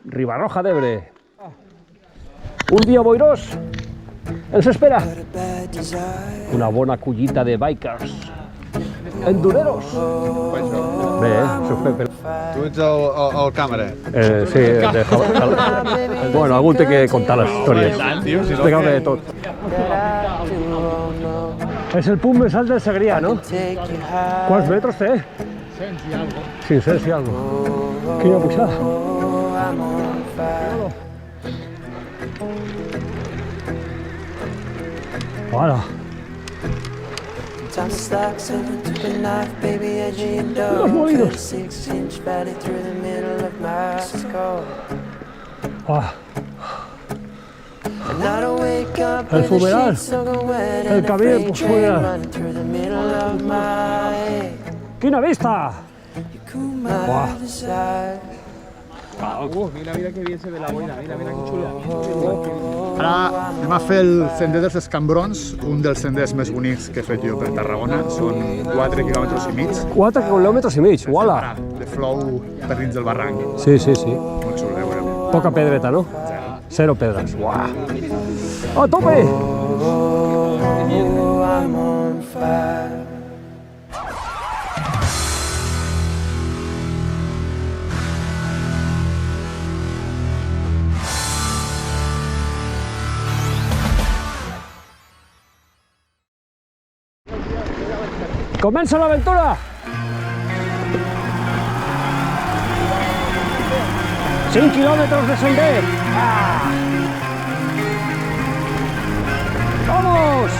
Ribarroja d'Ebre. Un dia boirós ens espera. Una bona collita de bikers. Endureros. Bé, això ho fem per... Tu ets el càmera. Sí, bueno, algú té que contar les històries. Explicar-me de tot. És el punt més alt del Segrià, no? Quants metres té? 500 i algo. 500 i algo. Quina pujada. Hola. Los molinos. Ah. El fumeral. El camí fumeral. ¡Quina vista! Mira que bien se ve la boina, mira que xulo. Ara anem a fer el sender dels Escambrons, un dels senders més bonics que he fet jo per Tarragona. Són 4 quilòmetres i mig. 4 quilòmetres i mig, uala! De flou per dins del barranc. Sí, sí, sí. Molt xulo, veureu. Poca pedreta, no? Cero pedres. Uah! A tope! ¡Comença l'aventura! 5 kilómetros de sender. ¡Ah! ¡Vamos!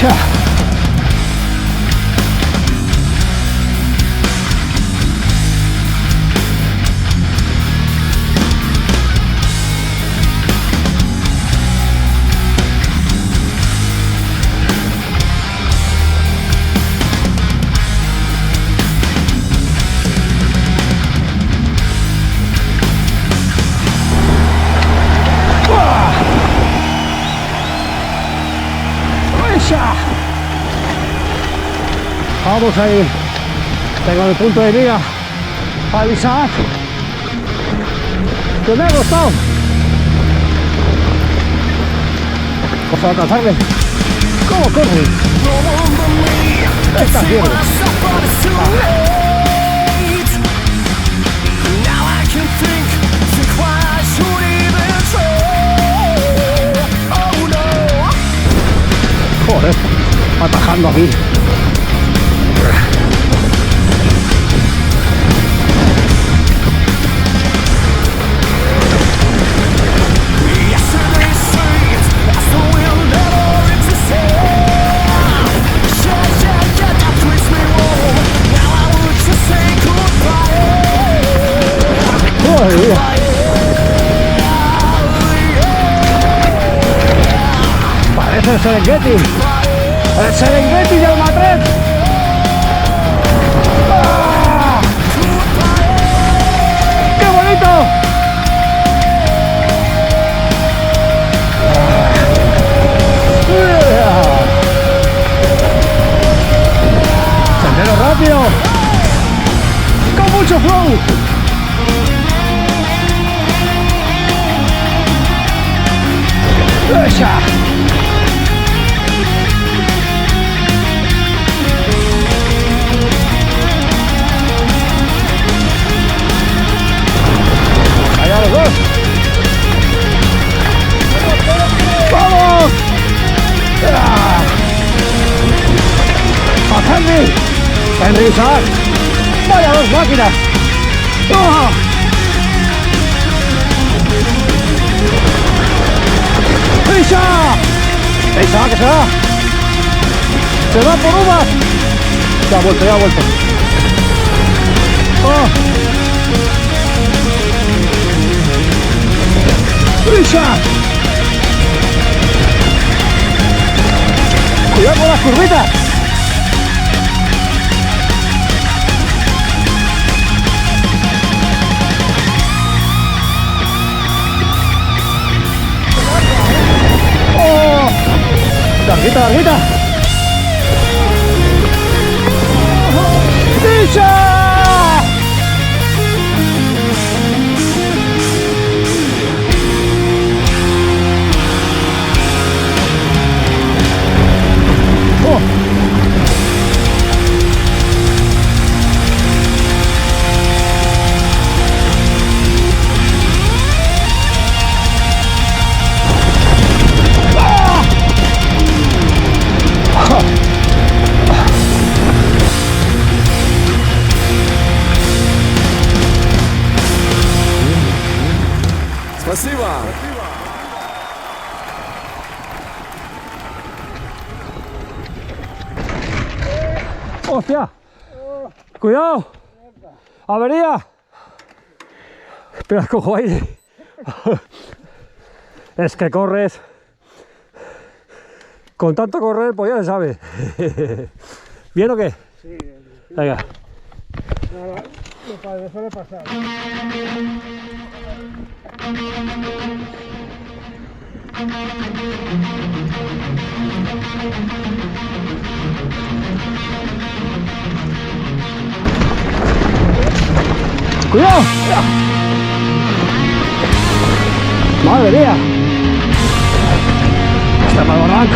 ¡Echa! Vamos a ir. Tengo el punto de mira al Isaac. Que me ha costado. Vamos a alcanzarle. ¿Cómo corre? Está ciego. Joder, atajando aquí. Parece el Serengeti. El Serengeti del Madrid. ¡Ah! ¡Qué bonito! Sendero rápido. Con mucho flow. ¡Echa! ¡Allá los dos! ¡Vamos! ¡Ah! ¡A Henry! ¡Henry Isaac! ¡Vaya dos máquinas! ¡Oh! ¡Isa! ¡Isa, que se va! ¡Se va por uvas! Ya ha vuelto, ya ha vuelto. ¡Oh! ¡Isa! ¡Cuidado con las curvitas! ¡Oh! ¡Larguita, larguita! ¡Isa! Спасибо! ¡Hostia! ¡Cuidado! ¡Avería! Espera, cojo aire. Es que corres. Con tanto correr, pues ya se sabe. ¿Bien o qué? Sí, bien. Venga. Nada, me suele pasar. ¡Cuidado! ¡Madre mía! ¡Está para el barranco!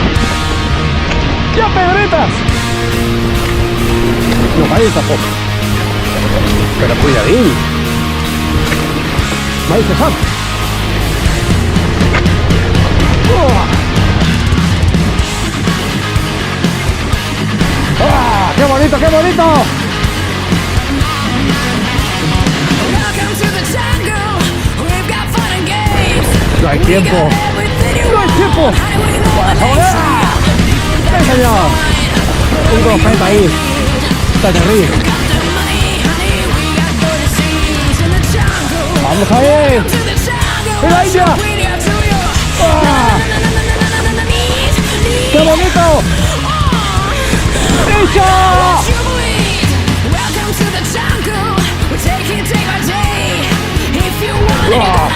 ¡Ya pedritas! No caes tampoco. Pero cuidadín. ¡Vais a saber! ¡Ah! ¡Qué bonito, qué bonito! No hay tiempo. No hay tiempo. ¡Para saborear! ¡Sí, señor! Un profeta ahí. Está terrible. ¡Vamos ahí! ¡Mira, India! ¡Ah! ¡Qué bonito! ¡Isha! ¡Wow!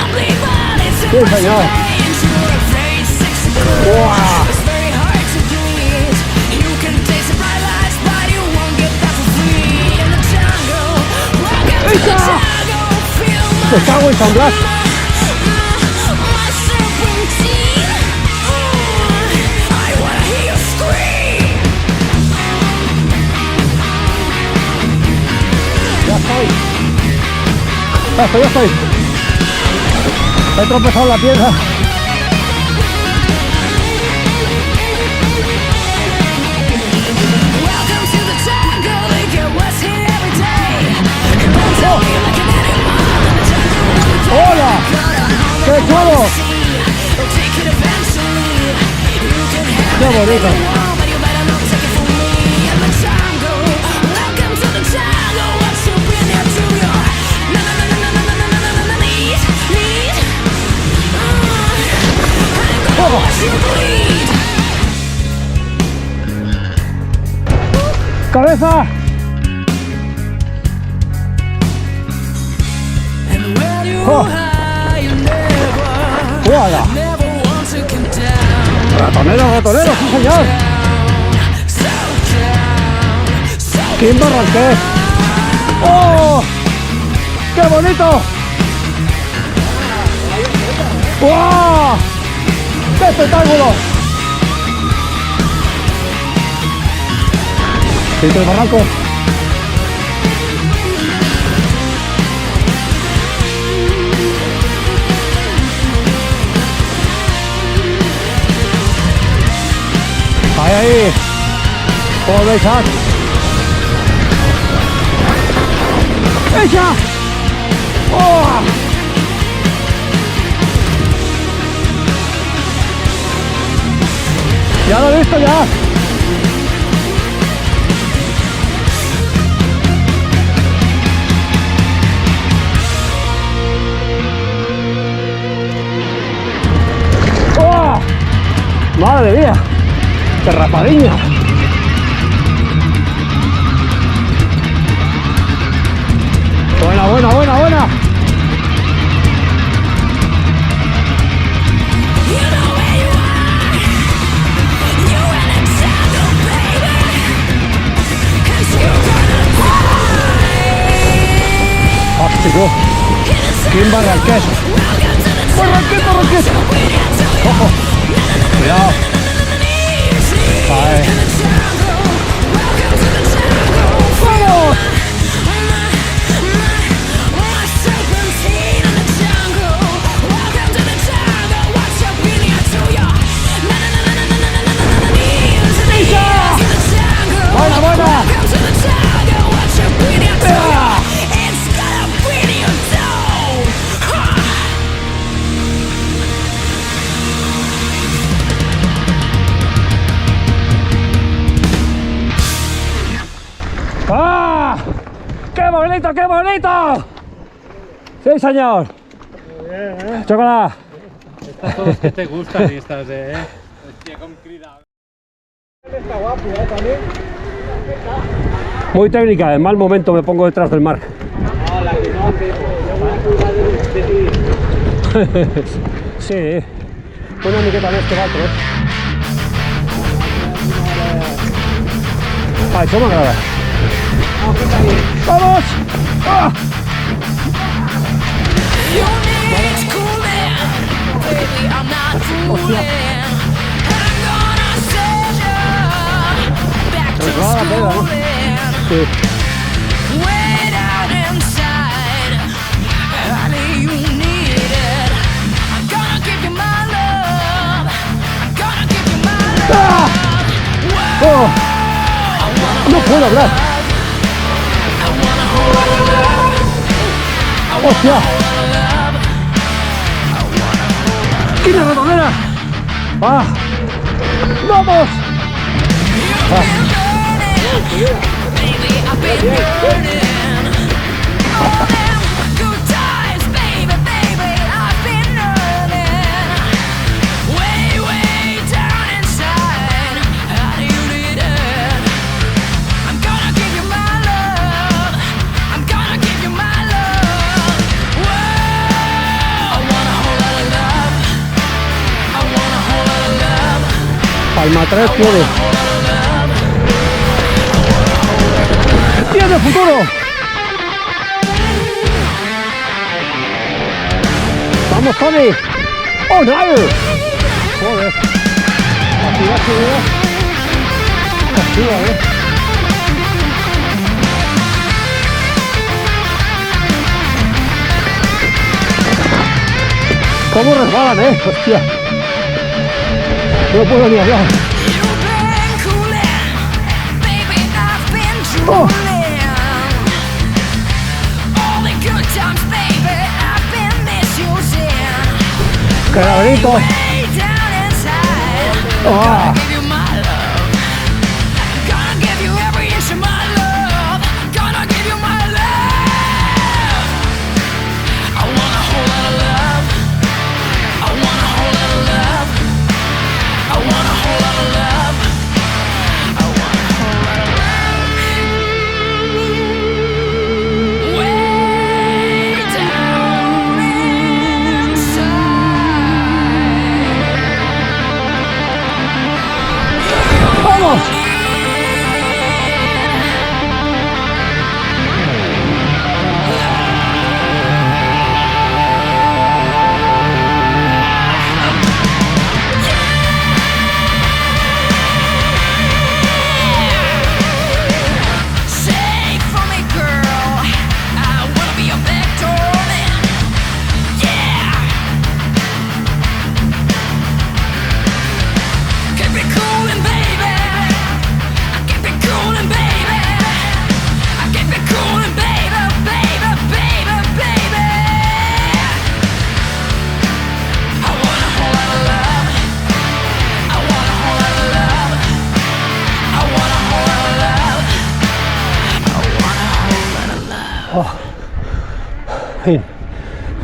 ¡Sí, señor! ¡Wow! ¡Isha! ¡Me cago en San Blas! Ya estoy. He tropezado en la piedra. ¡Hola! ¡Qué chulo! ¡Qué bonito! ¡Cabeza! ¡Oh! ¡Hola! ¡Ratonero, ratonero! ¡Sí, señor! ¡Qué embarranqué! ¡Oh! ¡Qué bonito! ¡Wow! ¡Qué espectáculo! ¿Viste el barranco? Ahí! ¿Cómo veis, Jack? ¡Echa! ¡Oh! ¡Ya lo he visto, ya! ¡Oh! ¡Madre mía! ¡Qué rapadiña! ¡Buena! ¡Hóstico! ¡Qué embarranqués! ¡Barranqueta! ¡Ojo! ¡Cuidado! ¡Ay! ¡Vamos! ¡Buena! ¡Ah! ¡Qué bonito! ¡Sí, señor! Muy bien, ¿eh? ¡Chocolate! Estas son las que te gustan y estas de... Hostia, com crida. Está guapo, también. Muy técnica, en mal momento me pongo detrás del mar. No, la que no hace, Sí, una miqueta més que l'altre. Això m'agrada. ¡Vamos! ¡Ah! ¡Hostia! Entrada la peda, ¿no? Sí. ¡Ah! ¡Oh! No puedo hablar. ¡Hostia! ¡Quina ratonera! ¡Ah! ¡Vamos! Palma 3 tiene. ¡Tiene futuro! ¡Vamos, Tony! ¡Oh, no! Joder. Activa, activa. ¿Cómo resbalan, hostia? No puedo ni hablar. Oh. ¡Calaverito! Oh.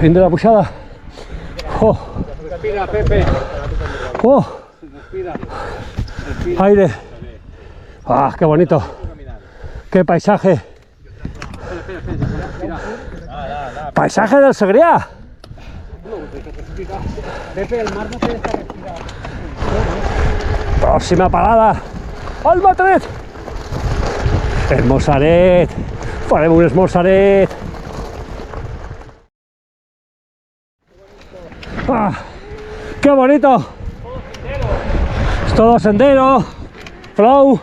Fin de la puxada. Oh. Respira, Pepe. Oh. Respira. Aire. Ah, qué bonito. Qué paisaje. Paisaje del Segrià. Pepe, el mar no te deja respirar. Próxima parada. Almatret. Esmorzaret. Farem un esmorzaret. Ah, ¡qué bonito! Es todo sendero, flow,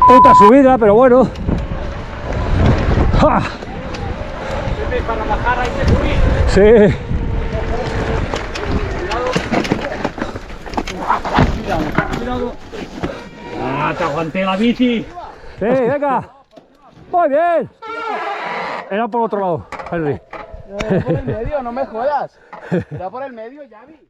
otra subida, pero bueno. Ah. Para bajar hay que subir. Sí. Cuidado. Ah, te aguanté la bici. Sí, venga. Muy bien. Era por otro lado, Henry. Por el medio, no me jodas. Era por el medio, Javi.